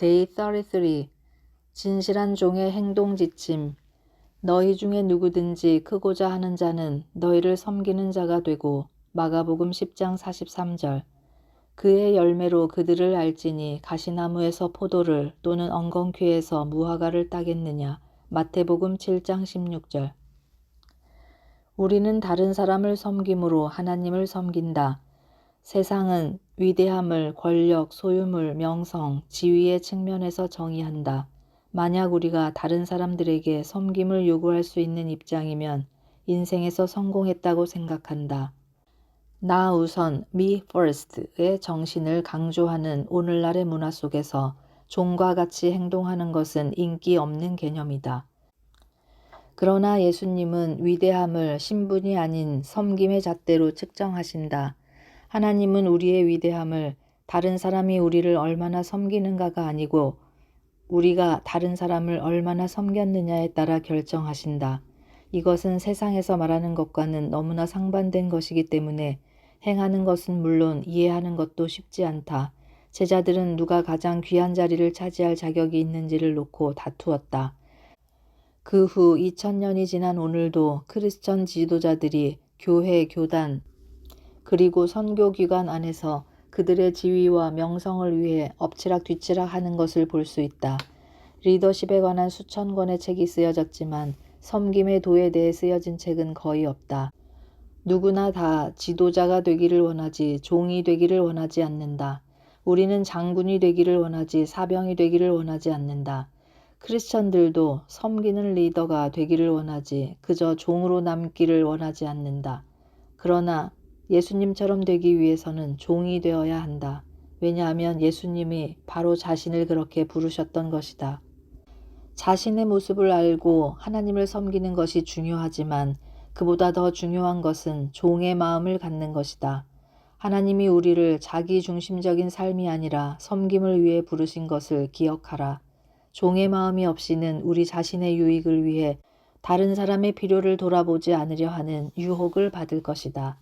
Day 33. 진실한 종의 행동 지침. 너희 중에 누구든지 크고자 하는 자는 너희를 섬기는 자가 되고. 마가복음 10장 43절. 그의 열매로 그들을 알지니 가시나무에서 포도를 또는 엉겅퀴에서 무화과를 따겠느냐. 마태복음 7장 16절. 우리는 다른 사람을 섬김으로 하나님을 섬긴다. 세상은 위대함을 권력, 소유물, 명성, 지위의 측면에서 정의한다. 만약 우리가 다른 사람들에게 섬김을 요구할 수 있는 입장이면 인생에서 성공했다고 생각한다. 나 우선, me first의 정신을 강조하는 오늘날의 문화 속에서 종과 같이 행동하는 것은 인기 없는 개념이다. 그러나 예수님은 위대함을 신분이 아닌 섬김의 잣대로 측정하신다. 하나님은 우리의 위대함을 다른 사람이 우리를 얼마나 섬기는가가 아니고 우리가 다른 사람을 얼마나 섬겼느냐에 따라 결정하신다. 이것은 세상에서 말하는 것과는 너무나 상반된 것이기 때문에 행하는 것은 물론 이해하는 것도 쉽지 않다. 제자들은 누가 가장 귀한 자리를 차지할 자격이 있는지를 놓고 다투었다. 그 후 2000년이 지난 오늘도 크리스천 지도자들이 교회, 교단, 그리고 선교기관 안에서 그들의 지위와 명성을 위해 엎치락뒤치락 하는 것을 볼 수 있다. 리더십에 관한 수천 권의 책이 쓰여졌지만 섬김의 도에 대해 쓰여진 책은 거의 없다. 누구나 다 지도자가 되기를 원하지 종이 되기를 원하지 않는다. 우리는 장군이 되기를 원하지 사병이 되기를 원하지 않는다. 크리스천들도 섬기는 리더가 되기를 원하지 그저 종으로 남기를 원하지 않는다. 그러나 예수님처럼 되기 위해서는 종이 되어야 한다. 왜냐하면 예수님이 바로 자신을 그렇게 부르셨던 것이다. 자신의 모습을 알고 하나님을 섬기는 것이 중요하지만 그보다 더 중요한 것은 종의 마음을 갖는 것이다. 하나님이 우리를 자기 중심적인 삶이 아니라 섬김을 위해 부르신 것을 기억하라. 종의 마음이 없이는 우리 자신의 유익을 위해 다른 사람의 필요를 돌아보지 않으려 하는 유혹을 받을 것이다.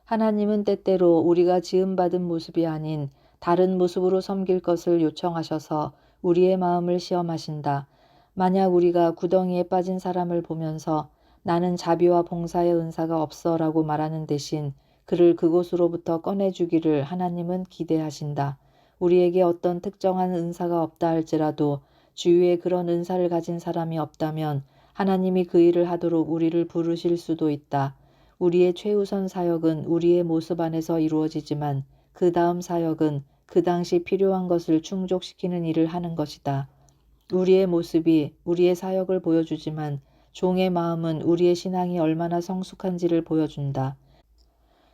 하나님은 때때로 우리가 지음받은 모습이 아닌 다른 모습으로 섬길 것을 요청하셔서 우리의 마음을 시험하신다. 만약 우리가 구덩이에 빠진 사람을 보면서 나는 자비와 봉사의 은사가 없어 라고 말하는 대신 그를 그곳으로부터 꺼내주기를 하나님은 기대하신다. 우리에게 어떤 특정한 은사가 없다 할지라도 주위에 그런 은사를 가진 사람이 없다면 하나님이 그 일을 하도록 우리를 부르실 수도 있다. 우리의 최우선 사역은 우리의 모습 안에서 이루어지지만 그 다음 사역은 그 당시 필요한 것을 충족시키는 일을 하는 것이다. 우리의 모습이 우리의 사역을 보여주지만 종의 마음은 우리의 신앙이 얼마나 성숙한지를 보여준다.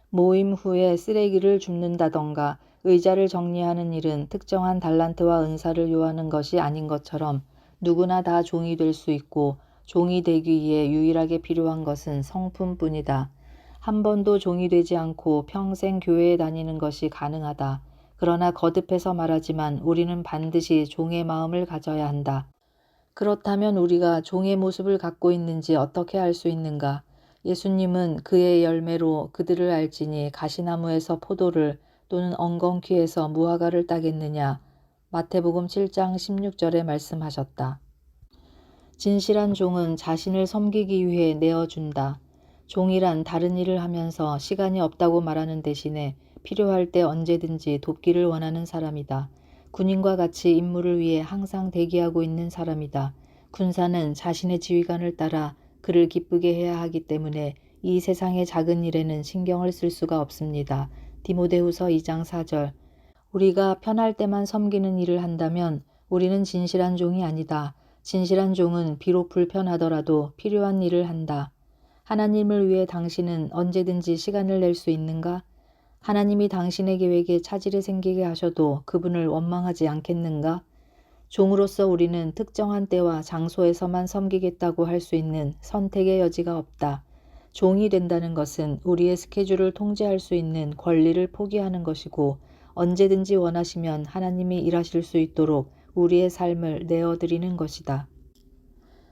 모임 후에 쓰레기를 줍는다던가 의자를 정리하는 일은 특정한 달란트와 은사를 요하는 것이 아닌 것처럼 누구나 다 종이 될 수 있고 종이 되기 위해 유일하게 필요한 것은 성품뿐이다. 한 번도 종이 되지 않고 평생 교회에 다니는 것이 가능하다. 그러나 거듭해서 말하지만 우리는 반드시 종의 마음을 가져야 한다. 그렇다면 우리가 종의 모습을 갖고 있는지 어떻게 알 수 있는가? 예수님은 그의 열매로 그들을 알지니 가시나무에서 포도를 또는 엉겅퀴에서 무화과를 따겠느냐. 마태복음 7장 16절에 말씀하셨다. 진실한 종은 자신을 섬기기 위해 내어준다. 종이란 다른 일을 하면서 시간이 없다고 말하는 대신에 필요할 때 언제든지 돕기를 원하는 사람이다. 군인과 같이 임무를 위해 항상 대기하고 있는 사람이다. 군사는 자신의 지휘관을 따라 그를 기쁘게 해야 하기 때문에 이 세상의 작은 일에는 신경을 쓸 수가 없습니다. 디모데후서 2장 4절. 우리가 편할 때만 섬기는 일을 한다면 우리는 진실한 종이 아니다. 진실한 종은 비록 불편하더라도 필요한 일을 한다. 하나님을 위해 당신은 언제든지 시간을 낼 수 있는가? 하나님이 당신의 계획에 차질이 생기게 하셔도 그분을 원망하지 않겠는가? 종으로서 우리는 특정한 때와 장소에서만 섬기겠다고 할 수 있는 선택의 여지가 없다. 종이 된다는 것은 우리의 스케줄을 통제할 수 있는 권리를 포기하는 것이고 언제든지 원하시면 하나님이 일하실 수 있도록 우리의 삶을 내어드리는 것이다.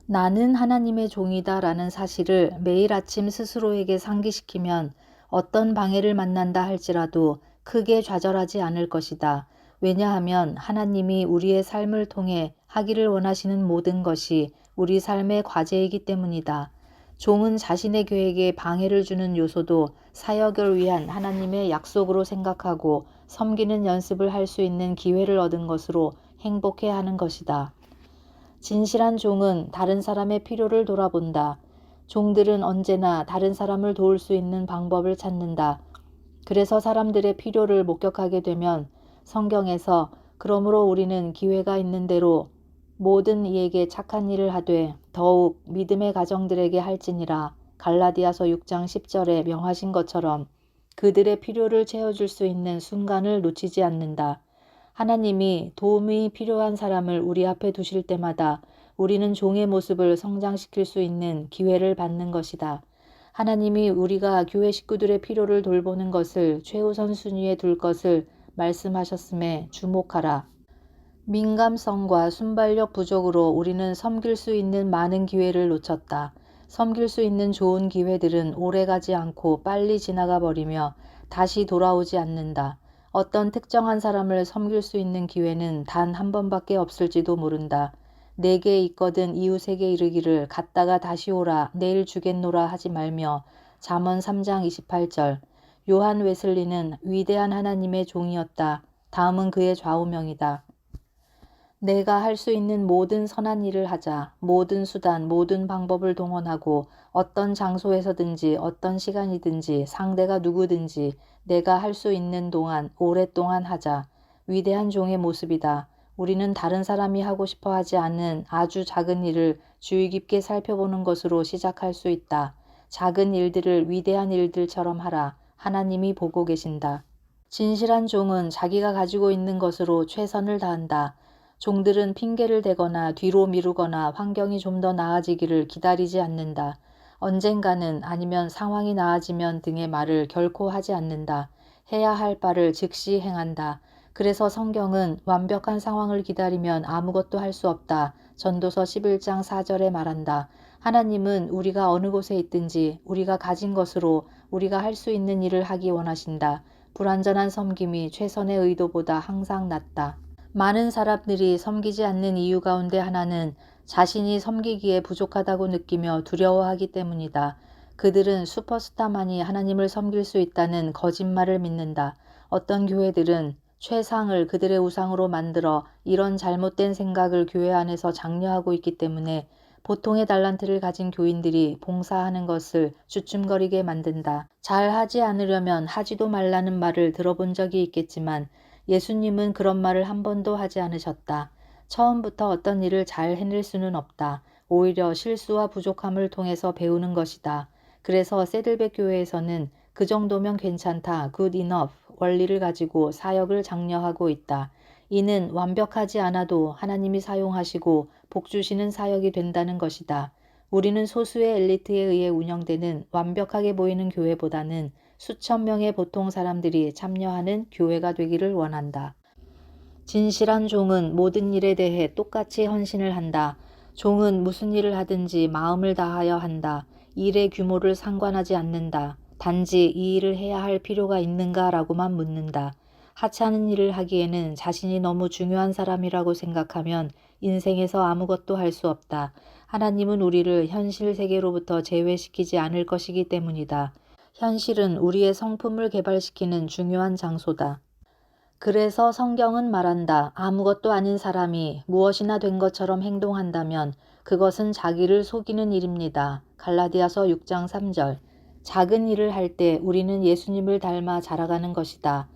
나는 하나님의 종이다 라는 사실을 매일 아침 스스로에게 상기시키면 어떤 방해를 만난다 할지라도 크게 좌절하지 않을 것이다. 왜냐하면 하나님이 우리의 삶을 통해 하기를 원하시는 모든 것이 우리 삶의 과제이기 때문이다. 종은 자신의 계획에 방해를 주는 요소도 사역을 위한 하나님의 약속으로 생각하고 섬기는 연습을 할 수 있는 기회를 얻은 것으로 행복해하는 것이다. 진실한 종은 다른 사람의 필요를 돌아본다. 종들은 언제나 다른 사람을 도울 수 있는 방법을 찾는다. 그래서 사람들의 필요를 목격하게 되면 성경에서 그러므로 우리는 기회가 있는 대로 모든 이에게 착한 일을 하되 더욱 믿음의 가정들에게 할지니라 갈라디아서 6장 10절에 명하신 것처럼 그들의 필요를 채워줄 수 있는 순간을 놓치지 않는다. 하나님이 도움이 필요한 사람을 우리 앞에 두실 때마다 우리는 종의 모습을 성장시킬 수 있는 기회를 받는 것이다. 하나님이 우리가 교회 식구들의 필요를 돌보는 것을 최우선 순위에 둘 것을 말씀하셨음에 주목하라. 민감성과 순발력 부족으로 우리는 섬길 수 있는 많은 기회를 놓쳤다. 섬길 수 있는 좋은 기회들은 오래가지 않고 빨리 지나가 버리며 다시 돌아오지 않는다. 어떤 특정한 사람을 섬길 수 있는 기회는 단 한 번밖에 없을지도 모른다. 내게 있거든 이웃에게 이르기를 갔다가 다시 오라 내일 주겠노라 하지 말며 잠언 3장 28절. 요한 웨슬리는 위대한 하나님의 종이었다. 다음은 그의 좌우명이다. 내가 할 수 있는 모든 선한 일을 하자. 모든 수단, 모든 방법을 동원하고 어떤 장소에서든지 어떤 시간이든지 상대가 누구든지 내가 할 수 있는 동안 오랫동안 하자. 위대한 종의 모습이다. 우리는 다른 사람이 하고 싶어 하지 않는 아주 작은 일을 주의 깊게 살펴보는 것으로 시작할 수 있다. 작은 일들을 위대한 일들처럼 하라. 하나님이 보고 계신다. 진실한 종은 자기가 가지고 있는 것으로 최선을 다한다. 종들은 핑계를 대거나 뒤로 미루거나 환경이 좀 더 나아지기를 기다리지 않는다. 언젠가는 아니면 상황이 나아지면 등의 말을 결코 하지 않는다. 해야 할 바를 즉시 행한다. 그래서 성경은 완벽한 상황을 기다리면 아무것도 할 수 없다. 전도서 11장 4절에 말한다. 하나님은 우리가 어느 곳에 있든지 우리가 가진 것으로 우리가 할 수 있는 일을 하기 원하신다. 불완전한 섬김이 최선의 의도보다 항상 낫다. 많은 사람들이 섬기지 않는 이유 가운데 하나는 자신이 섬기기에 부족하다고 느끼며 두려워하기 때문이다. 그들은 슈퍼스타만이 하나님을 섬길 수 있다는 거짓말을 믿는다. 어떤 교회들은 최상을 그들의 우상으로 만들어 이런 잘못된 생각을 교회 안에서 장려하고 있기 때문에 보통의 달란트를 가진 교인들이 봉사하는 것을 주춤거리게 만든다. 잘하지 않으려면 하지도 말라는 말을 들어본 적이 있겠지만 예수님은 그런 말을 한 번도 하지 않으셨다. 처음부터 어떤 일을 잘 해낼 수는 없다. 오히려 실수와 부족함을 통해서 배우는 것이다. 그래서 세들백 교회에서는 그 정도면 괜찮다, good enough 원리를 가지고 사역을 장려하고 있다. 이는 완벽하지 않아도 하나님이 사용하시고 복 주시는 사역이 된다는 것이다. 우리는 소수의 엘리트에 의해 운영되는 완벽하게 보이는 교회보다는 수천 명의 보통 사람들이 참여하는 교회가 되기를 원한다. 진실한 종은 모든 일에 대해 똑같이 헌신을 한다. 종은 무슨 일을 하든지 마음을 다하여 한다. 일의 규모를 상관하지 않는다. 단지 이 일을 해야 할 필요가 있는가라고만 묻는다. 하찮은 일을 하기에는 자신이 너무 중요한 사람이라고 생각하면 인생에서 아무것도 할 수 없다. 하나님은 우리를 현실 세계로부터 제외시키지 않을 것이기 때문이다. 현실은 우리의 성품을 개발시키는 중요한 장소다. 그래서 성경은 말한다. 아무것도 아닌 사람이 무엇이나 된 것처럼 행동한다면 그것은 자기를 속이는 일입니다. 갈라디아서 6장 3절. 작은 일을 할 때 우리는 예수님을 닮아 자라가는 것이다.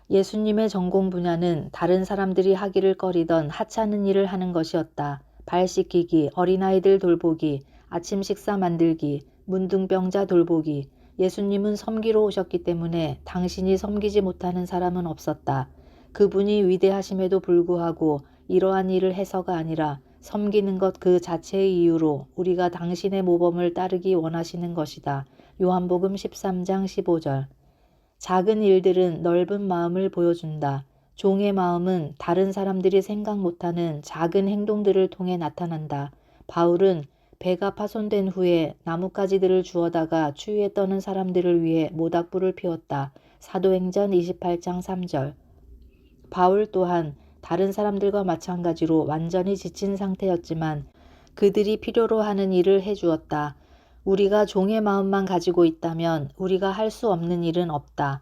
예수님의 전공 분야는 다른 사람들이 하기를 꺼리던 하찮은 일을 하는 것이었다. 발 씻기기, 어린아이들 돌보기, 아침 식사 만들기, 문둥병자 돌보기. 예수님은 섬기러 오셨기 때문에 당신이 섬기지 못하는 사람은 없었다. 그분이 위대하심에도 불구하고 이러한 일을 해서가 아니라 섬기는 것 그 자체의 이유로 우리가 당신의 모범을 따르기 원하시는 것이다. 요한복음 13장 15절. 작은 일들은 넓은 마음을 보여준다. 종의 마음은 다른 사람들이 생각 못하는 작은 행동들을 통해 나타난다. 바울은 배가 파손된 후에 나뭇가지들을 주워다가 추위에 떠는 사람들을 위해 모닥불을 피웠다. 사도행전 28장 3절. 바울 또한 다른 사람들과 마찬가지로 완전히 지친 상태였지만 그들이 필요로 하는 일을 해주었다. 우리가 종의 마음만 가지고 있다면 우리가 할 수 없는 일은 없다.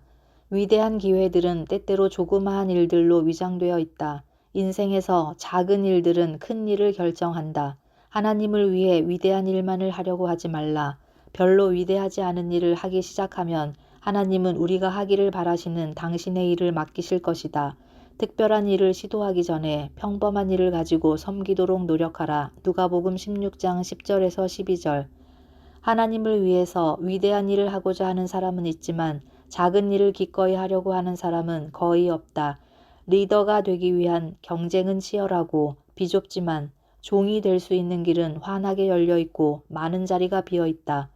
위대한 기회들은 때때로 조그마한 일들로 위장되어 있다. 인생에서 작은 일들은 큰 일을 결정한다. 하나님을 위해 위대한 일만을 하려고 하지 말라. 별로 위대하지 않은 일을 하기 시작하면 하나님은 우리가 하기를 바라시는 당신의 일을 맡기실 것이다. 특별한 일을 시도하기 전에 평범한 일을 가지고 섬기도록 노력하라. 누가복음 16장 10절에서 12절. 하나님을 위해서 위대한 일을 하고자 하는 사람은 있지만 작은 일을 기꺼이 하려고 하는 사람은 거의 없다. 리더가 되기 위한 경쟁은 치열하고 비좁지만 종이 될 수 있는 길은 환하게 열려 있고 많은 자리가 비어 있다.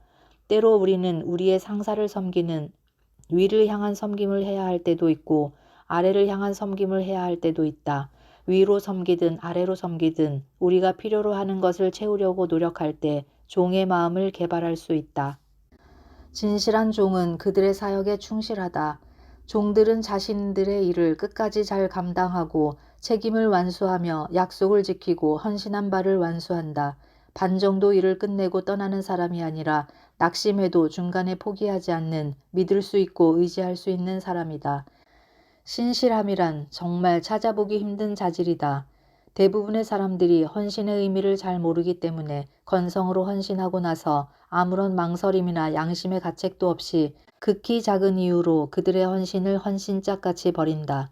때로 우리는 우리의 상사를 섬기는 위를 향한 섬김을 해야 할 때도 있고 아래를 향한 섬김을 해야 할 때도 있다. 위로 섬기든 아래로 섬기든 우리가 필요로 하는 것을 채우려고 노력할 때 종의 마음을 개발할 수 있다. 진실한 종은 그들의 사역에 충실하다. 종들은 자신들의 일을 끝까지 잘 감당하고 책임을 완수하며 약속을 지키고 헌신한 바를 완수한다. 반 정도 일을 끝내고 떠나는 사람이 아니라 낙심해도 중간에 포기하지 않는 믿을 수 있고 의지할 수 있는 사람이다. 신실함이란 정말 찾아보기 힘든 자질이다. 대부분의 사람들이 헌신의 의미를 잘 모르기 때문에 건성으로 헌신하고 나서 아무런 망설임이나 양심의 가책도 없이 극히 작은 이유로 그들의 헌신을 헌신짝같이 버린다.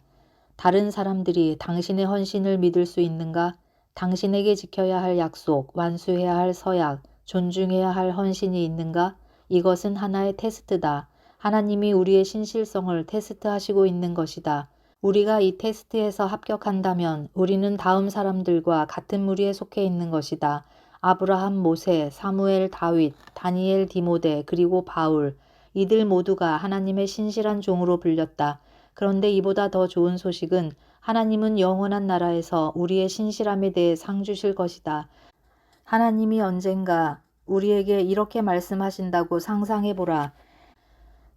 다른 사람들이 당신의 헌신을 믿을 수 있는가? 당신에게 지켜야 할 약속, 완수해야 할 서약, 존중해야 할 헌신이 있는가? 이것은 하나의 테스트다. 하나님이 우리의 신실성을 테스트하시고 있는 것이다. 우리가 이 테스트에서 합격한다면 우리는 다음 사람들과 같은 무리에 속해 있는 것이다. 아브라함, 모세, 사무엘, 다윗, 다니엘, 디모데, 그리고 바울. 이들 모두가 하나님의 신실한 종으로 불렸다. 그런데 이보다 더 좋은 소식은 하나님은 영원한 나라에서 우리의 신실함에 대해 상 주실 것이다. 하나님이 언젠가 우리에게 이렇게 말씀하신다고 상상해보라.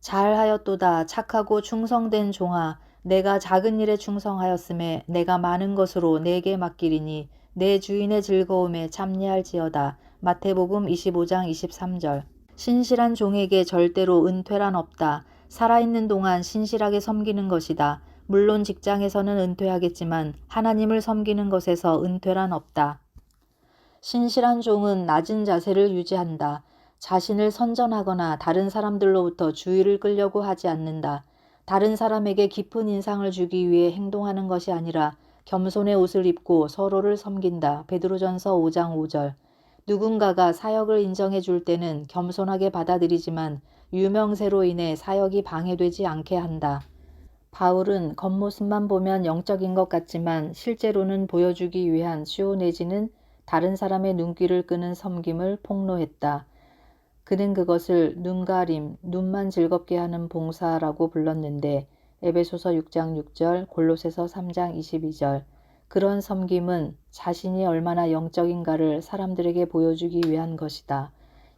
잘하였도다 착하고 충성된 종아, 내가 작은 일에 충성하였음에 내가 많은 것으로 내게 맡기리니 내 주인의 즐거움에 참여할지어다. 마태복음 25장 23절. 신실한 종에게 절대로 은퇴란 없다. 살아있는 동안 신실하게 섬기는 것이다. 물론 직장에서는 은퇴하겠지만 하나님을 섬기는 것에서 은퇴란 없다. 신실한 종은 낮은 자세를 유지한다. 자신을 선전하거나 다른 사람들로부터 주의를 끌려고 하지 않는다. 다른 사람에게 깊은 인상을 주기 위해 행동하는 것이 아니라 겸손의 옷을 입고 서로를 섬긴다. 베드로전서 5장 5절. 누군가가 사역을 인정해 줄 때는 겸손하게 받아들이지만 유명세로 인해 사역이 방해되지 않게 한다. 바울은 겉모습만 보면 영적인 것 같지만 실제로는 보여주기 위한 쇼 내지는 다른 사람의 눈길을 끄는 섬김을 폭로했다. 그는 그것을 눈가림, 눈만 즐겁게 하는 봉사라고 불렀는데 에베소서 6장 6절, 골로새서 3장 22절. 그런 섬김은 자신이 얼마나 영적인가를 사람들에게 보여주기 위한 것이다.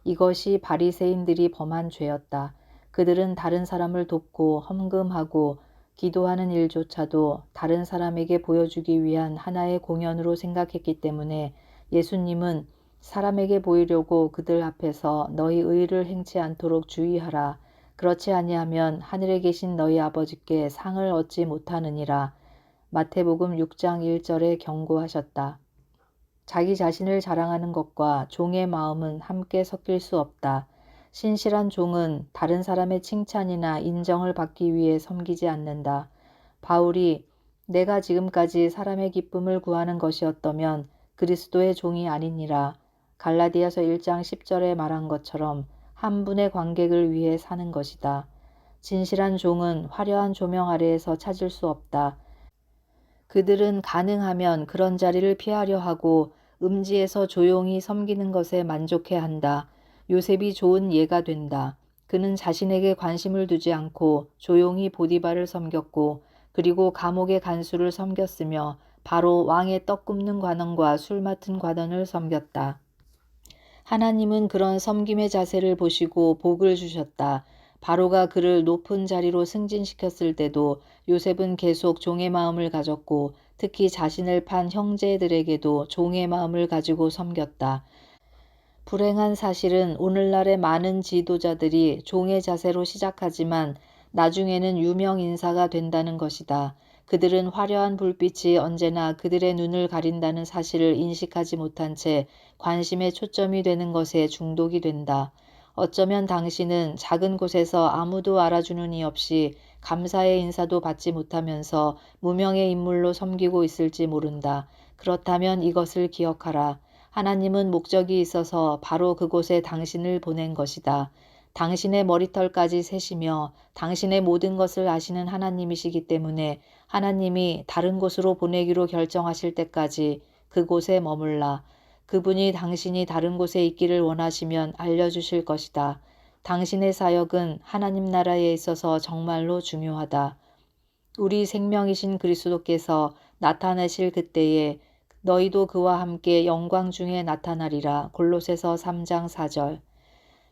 이것이 바리새인들이 범한 죄였다. 그들은 다른 사람을 돕고 헌금하고 기도하는 일조차도 다른 사람에게 보여주기 위한 하나의 공연으로 생각했기 때문에 예수님은 사람에게 보이려고 그들 앞에서 너희 의를 행치 않도록 주의하라. 그렇지 아니하면 하늘에 계신 너희 아버지께 상을 얻지 못하느니라. 마태복음 6장 1절에 경고하셨다. 자기 자신을 자랑하는 것과 종의 마음은 함께 섞일 수 없다. 신실한 종은 다른 사람의 칭찬이나 인정을 받기 위해 섬기지 않는다. 바울이 내가 지금까지 사람의 기쁨을 구하는 것이었다면 그리스도의 종이 아니니라. 갈라디아서 1장 10절에 말한 것처럼 한 분의 관객을 위해 사는 것이다. 진실한 종은 화려한 조명 아래에서 찾을 수 없다. 그들은 가능하면 그런 자리를 피하려 하고 음지에서 조용히 섬기는 것에 만족해 한다. 요셉이 좋은 예가 된다. 그는 자신에게 관심을 두지 않고 조용히 보디발을 섬겼고 그리고 감옥의 간수를 섬겼으며 바로 왕의 떡 굽는 관원과 술 맡은 관원을 섬겼다. 하나님은 그런 섬김의 자세를 보시고 복을 주셨다. 바로가 그를 높은 자리로 승진시켰을 때도 요셉은 계속 종의 마음을 가졌고 특히 자신을 판 형제들에게도 종의 마음을 가지고 섬겼다. 불행한 사실은 오늘날의 많은 지도자들이 종의 자세로 시작하지만 나중에는 유명 인사가 된다는 것이다. 그들은 화려한 불빛이 언제나 그들의 눈을 가린다는 사실을 인식하지 못한 채 관심의 초점이 되는 것에 중독이 된다. 어쩌면 당신은 작은 곳에서 아무도 알아주는 이 없이 감사의 인사도 받지 못하면서 무명의 인물로 섬기고 있을지 모른다. 그렇다면 이것을 기억하라. 하나님은 목적이 있어서 바로 그곳에 당신을 보낸 것이다. 당신의 머리털까지 세시며 당신의 모든 것을 아시는 하나님이시기 때문에 하나님이 다른 곳으로 보내기로 결정하실 때까지 그곳에 머물라. 그분이 당신이 다른 곳에 있기를 원하시면 알려주실 것이다. 당신의 사역은 하나님 나라에 있어서 정말로 중요하다. 우리 생명이신 그리스도께서 나타내실 그때에 너희도 그와 함께 영광 중에 나타나리라. 골로새서 3장 4절.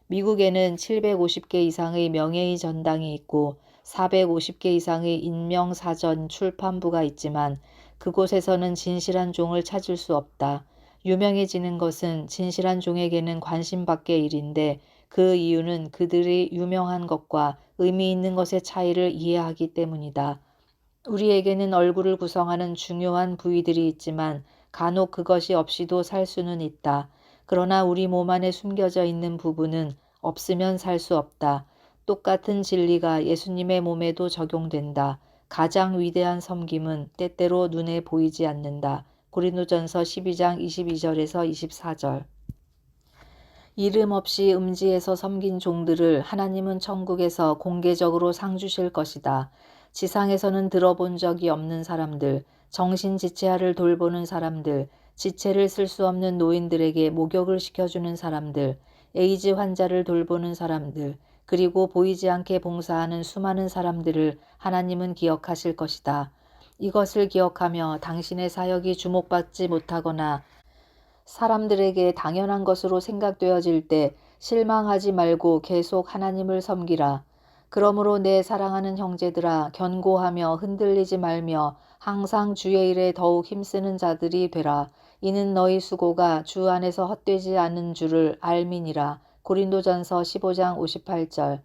미국에는 750개 이상의 명예의 전당이 있고 450개 이상의 인명사전 출판부가 있지만 그곳에서는 진실한 종을 찾을 수 없다. 유명해지는 것은 진실한 종에게는 관심 밖의 일인데 그 이유는 그들이 유명한 것과 의미 있는 것의 차이를 이해하기 때문이다. 우리에게는 얼굴을 구성하는 중요한 부위들이 있지만 간혹 그것이 없이도 살 수는 있다. 그러나 우리 몸 안에 숨겨져 있는 부분은 없으면 살 수 없다. 똑같은 진리가 예수님의 몸에도 적용된다. 가장 위대한 섬김은 때때로 눈에 보이지 않는다. 고린도전서 12장 22절에서 24절. 이름 없이 음지에서 섬긴 종들을 하나님은 천국에서 공개적으로 상 주실 것이다. 지상에서는 들어본 적이 없는 사람들, 정신지체아를 돌보는 사람들, 지체를 쓸 수 없는 노인들에게 목욕을 시켜주는 사람들, 에이즈 환자를 돌보는 사람들, 그리고 보이지 않게 봉사하는 수많은 사람들을 하나님은 기억하실 것이다. 이것을 기억하며 당신의 사역이 주목받지 못하거나 사람들에게 당연한 것으로 생각되어질 때 실망하지 말고 계속 하나님을 섬기라. 그러므로 내 사랑하는 형제들아, 견고하며 흔들리지 말며 항상 주의 일에 더욱 힘쓰는 자들이 되라. 이는 너희 수고가 주 안에서 헛되지 않은 줄을 알미니라. 고린도전서 15장 58절.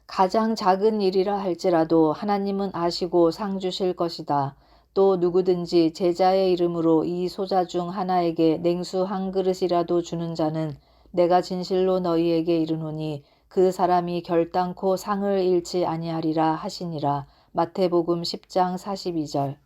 가장 작은 일이라 할지라도 하나님은 아시고 상 주실 것이다. 또 누구든지 제자의 이름으로 이 소자 중 하나에게 냉수 한 그릇이라도 주는 자는 내가 진실로 너희에게 이르노니 그 사람이 결단코 상을 잃지 아니하리라 하시니라. 마태복음 10장 42절.